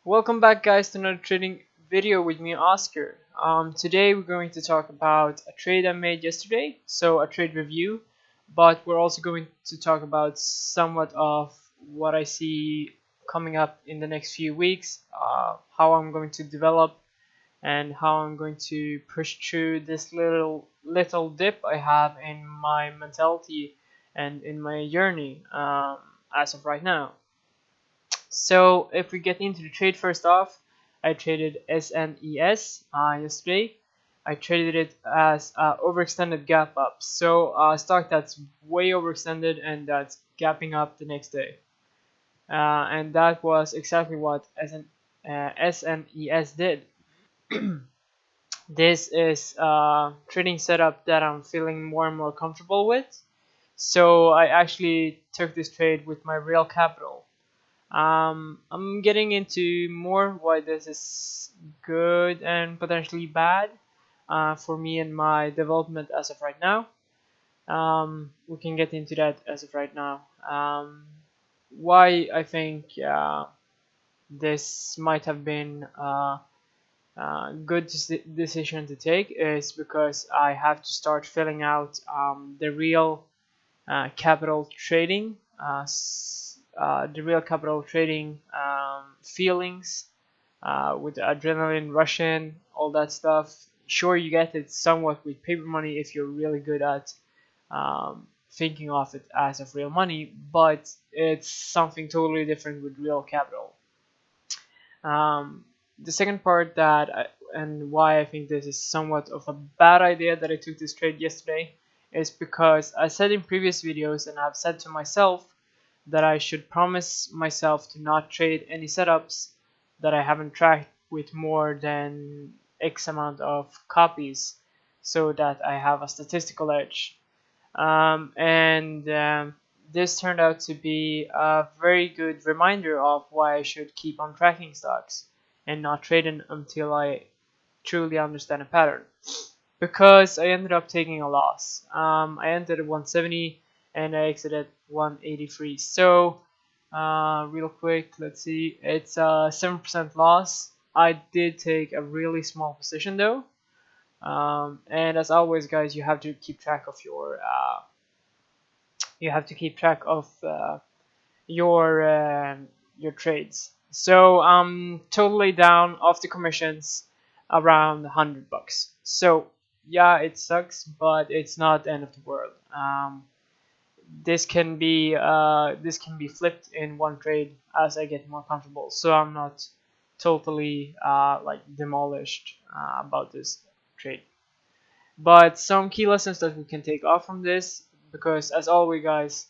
Welcome back, guys, to another trading video with me, Oscar. Today we're going to talk about a trade I made yesterday, so a trade review, but we're also going to talk about somewhat of what I see coming up in the next few weeks, how I'm going to develop and how I'm going to push through this little dip I have in my mentality and in my journey as of right now. So if we get into the trade first off, I traded SNES yesterday. I traded it as overextended gap up. So stock that's way overextended and that's gapping up the next day. And that was exactly what SNES did. This is a trading setup that I'm feeling more and more comfortable with. So I actually took this trade with my real capital. I'm getting into more why this is good and potentially bad for me and my development as of right now. We can get into that as of right now. Why I think this might have been a good decision to take is because I have to start filling out the real capital trading. The real capital trading feelings with the adrenaline rushing, all that stuff. Sure, you get it somewhat with paper money if you're really good at thinking of it as of real money, but it's something totally different with real capital. The second part and why I think this is somewhat of a bad idea that I took this trade yesterday is because I said in previous videos and I've said to myself that I should promise myself to not trade any setups that I haven't tracked with more than X amount of copies so that I have a statistical edge. This turned out to be a very good reminder of why I should keep on tracking stocks and not trading until I truly understand a pattern. Because I ended up taking a loss. I entered at 170 and I exited 183. So real quick, let's see, it's a 7% loss. I did take a really small position though, and as always, guys, you have to keep track of your your trades. So I'm totally down off the commissions around $100. So yeah, it sucks, but it's not the end of the world. This can be flipped in one trade as I get more comfortable, so I'm not totally like demolished about this trade. But some key lessons that we can take off from this, because as always, guys,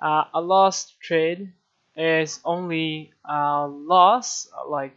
a lost trade is only a loss, like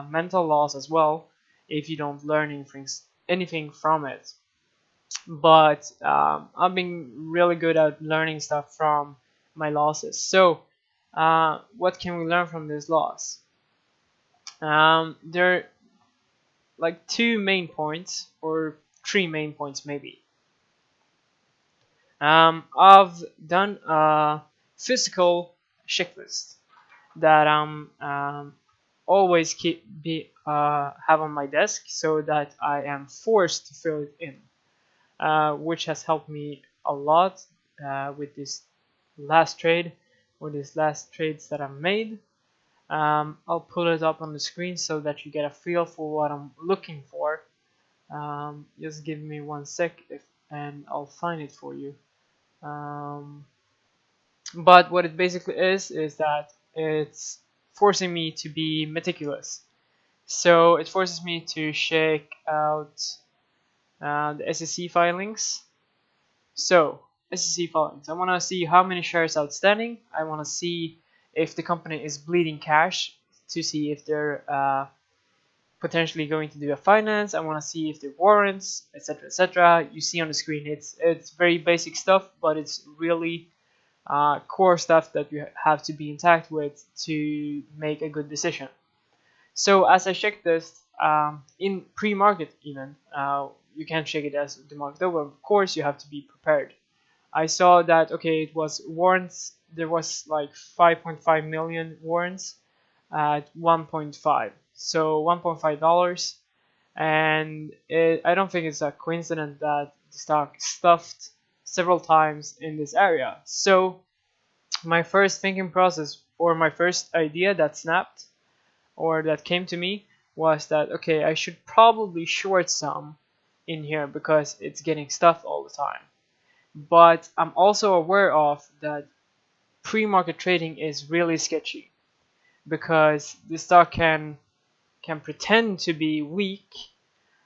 mental loss as well, if you don't learn anything from it. But I've been really good at learning stuff from my losses. So what can we learn from this loss? There are like two main points, or three main points maybe. I've done a physical checklist that I'm always have on my desk so that I am forced to fill it in. Which has helped me a lot with this last trade, or these last trades that I've made. I'll put it up on the screen so that you get a feel for what I'm looking for. Just give me 1 sec and I'll find it for you. But what it basically is that it's forcing me to be meticulous. So it forces me to check out the SEC filings. So SEC filings, I want to see how many shares outstanding. I want to see if the company is bleeding cash, to see if they're potentially going to do a finance. I want to see if they're warrants, etc., etc. You see on the screen, it's very basic stuff, but it's really core stuff that you have to be intact with to make a good decision. So as I check this in pre-market, even you can't check it as the market over. Of course, you have to be prepared. I saw that, okay, it was warrants. There was like 5.5 million warrants at 1.5. So $1.5, and I don't think it's a coincidence that the stock stuffed several times in this area. So my first thinking process, or my first idea that snapped or that came to me, was that okay, I should probably short some in here because it's getting stuffed all the time. But I'm also aware of that pre-market trading is really sketchy because the stock can pretend to be weak.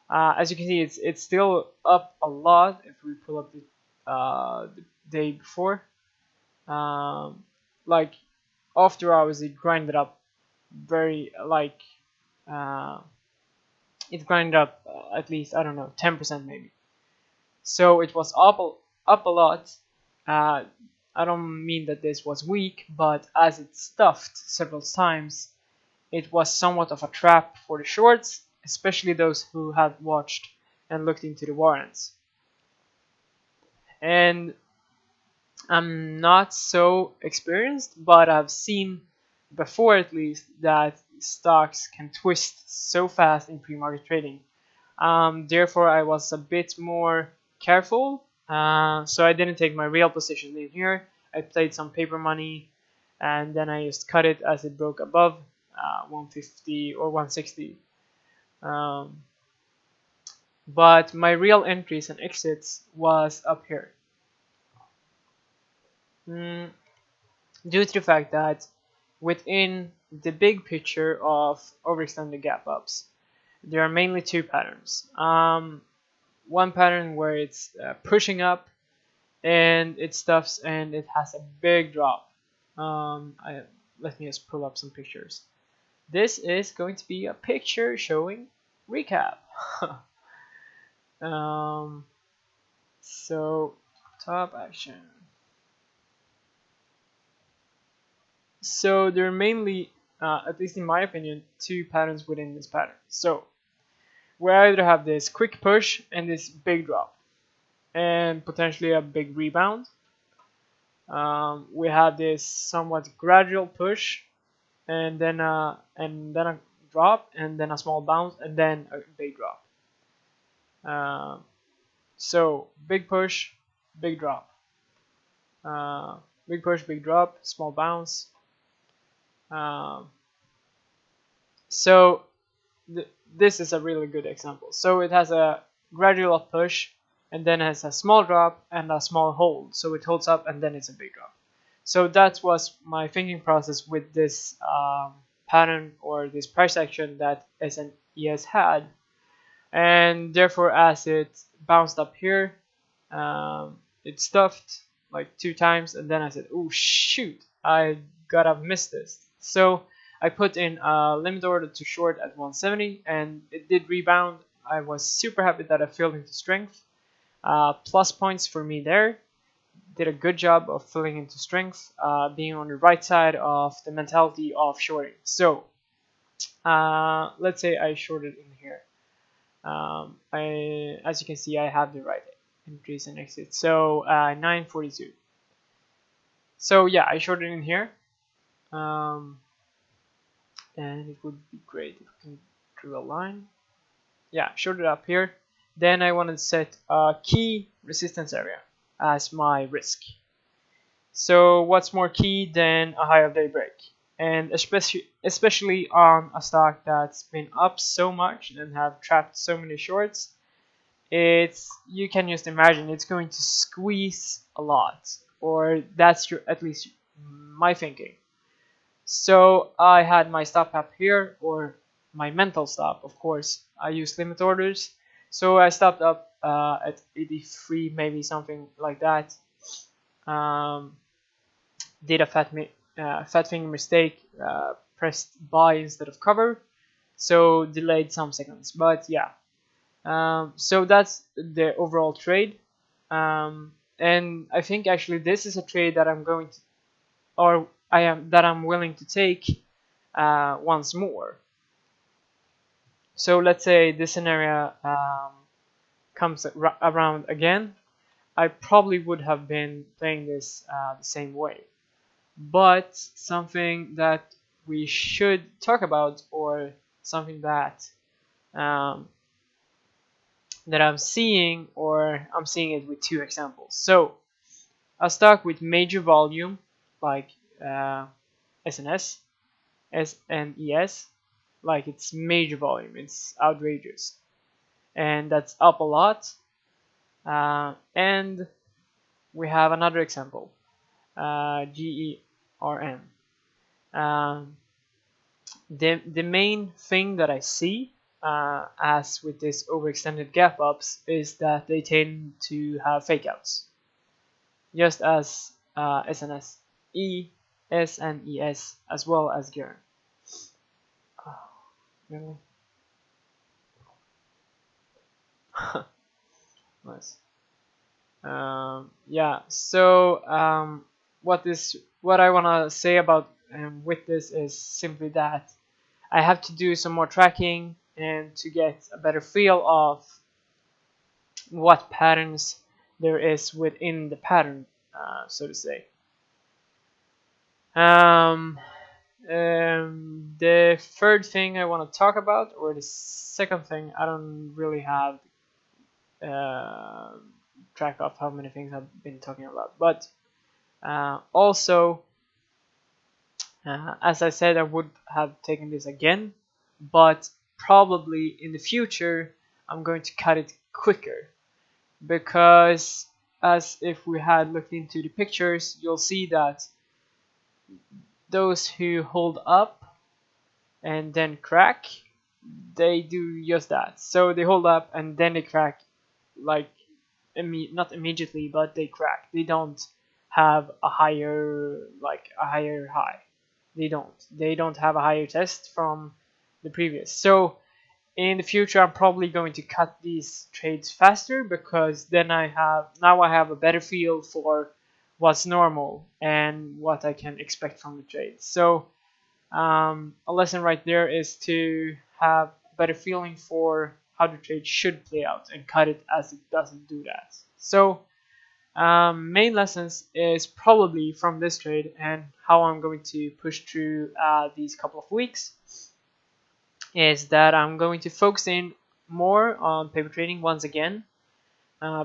As you can see, it's still up a lot. If we pull up the day before, like after hours, it grinded up very uh, it grinded up at least, I don't know, 10% maybe. So it was up a lot. Uh, I don't mean that this was weak, but as it stuffed several times, it was somewhat of a trap for the shorts, especially those who had watched and looked into the warrants. And I'm not so experienced, but I've seen before at least that stocks can twist so fast in pre-market trading. Therefore, I was a bit more careful, so I didn't take my real position in here. I played some paper money, and then I just cut it as it broke above 150 or 160. But my real entries and exits was up here. Mm, Due to the fact that within the big picture of overextended gap ups, there are mainly two patterns. One pattern where it's pushing up and it stuffs and it has a big drop. Let me just pull up some pictures. This is going to be a picture showing recap. So top action. So there are mainly, at least in my opinion, two patterns within this pattern. So we either have this quick push and this big drop, and potentially a big rebound. We have this somewhat gradual push, and then a drop, and then a small bounce, and then a big drop. So big push, big drop. Big push, big drop, small bounce. So this is a really good example. So it has a gradual push, and then has a small drop and a small hold. So it holds up, and then it's a big drop. So that was my thinking process with this pattern or this price action that SNES had. And therefore, as it bounced up here, it stuffed like 2 times, and then I said, oh shoot, I gotta miss this. So I put in a limit order to short at 170, and it did rebound. I was super happy that I filled into strength. Plus points for me there. Did a good job of filling into strength, being on the right side of the mentality of shorting. So let's say I shorted in here. As you can see, I have the right entries and exits. So 942. So yeah, I shorted in here. And it would be great if we can draw a line. Yeah, shorted up here. Then I want to set a key resistance area as my risk. So what's more key than a high of daybreak? And especially on a stock that's been up so much and have trapped so many shorts, you can just imagine it's going to squeeze a lot, or that's at least my thinking. So I had my stop up here, or my mental stop, of course. I used limit orders, so I stopped up at 83, maybe something like that. Did a fat finger mistake, pressed buy instead of cover, so delayed some seconds. But yeah, so that's the overall trade, and I think actually this is a trade that I'm going to, or I'm willing to take once more. So let's say this scenario comes around again, I probably would have been playing this the same way. But something that we should talk about, or something that um, that I'm seeing, or I'm seeing it with two examples. So I'll start with major volume, like SNS, SNES, like it's major volume, it's outrageous, and that's up a lot. And we have another example, GERM. Um, the main thing that I see, as with this overextended gap ups, is that they tend to have fake outs, just as SNS, SNES, as well as GERM. Oh, really? Nice. Yeah. So what I wanna say about with this is simply that I have to do some more tracking and to get a better feel of what patterns there is within the pattern, so to say. The third thing I want to talk about, or the second thing, I don't really have uh, track of how many things I've been talking about, but also, as I said, I would have taken this again, but probably in the future I'm going to cut it quicker, because as if we had looked into the pictures, you'll see that those who hold up and then crack, they do just that. So they hold up and then they crack, like not immediately, but they crack. They don't have a higher high. They don't have a higher test from the previous. So in the future I'm probably going to cut these trades faster, because then I have a better feel for what's normal and what I can expect from the trades. So a lesson right there is to have a better feeling for how the trade should play out and cut it as it doesn't do that. So main lessons is probably from this trade and how I'm going to push through these couple of weeks is that I'm going to focus in more on paper trading once again,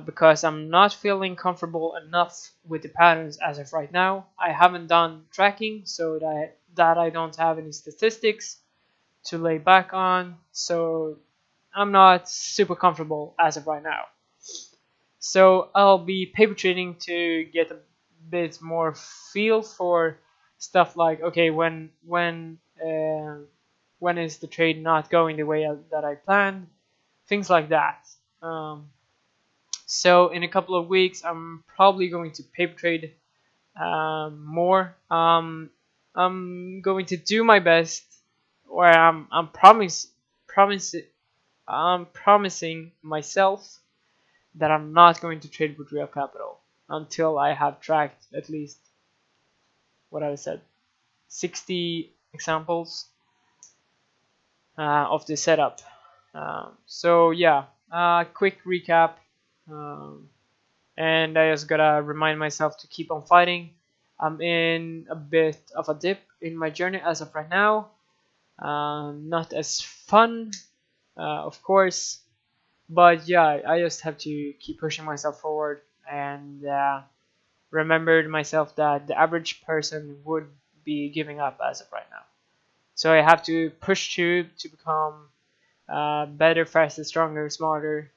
because I'm not feeling comfortable enough with the patterns as of right now. I haven't done tracking, so that I don't have any statistics to lay back on, so I'm not super comfortable as of right now. So I'll be paper trading to get a bit more feel for stuff like, okay, when is the trade not going the way that I planned, things like that. So in a couple of weeks, I'm probably going to paper trade more. I'm going to do my best, or I'm promising myself that I'm not going to trade with real capital until I have tracked at least what I said, 60 examples of the setup. So yeah, quick recap, and I just gotta remind myself to keep on fighting. I'm in a bit of a dip in my journey as of right now. Not as fun, of course, but yeah, I just have to keep pushing myself forward and remember to myself that the average person would be giving up as of right now. So I have to push through to become better, faster, stronger, smarter,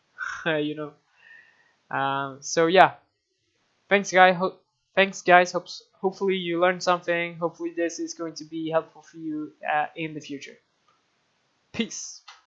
you know. So yeah, thanks, guys. Thanks, guys. Hopefully you learned something. Hopefully this is going to be helpful for you in the future. Peace.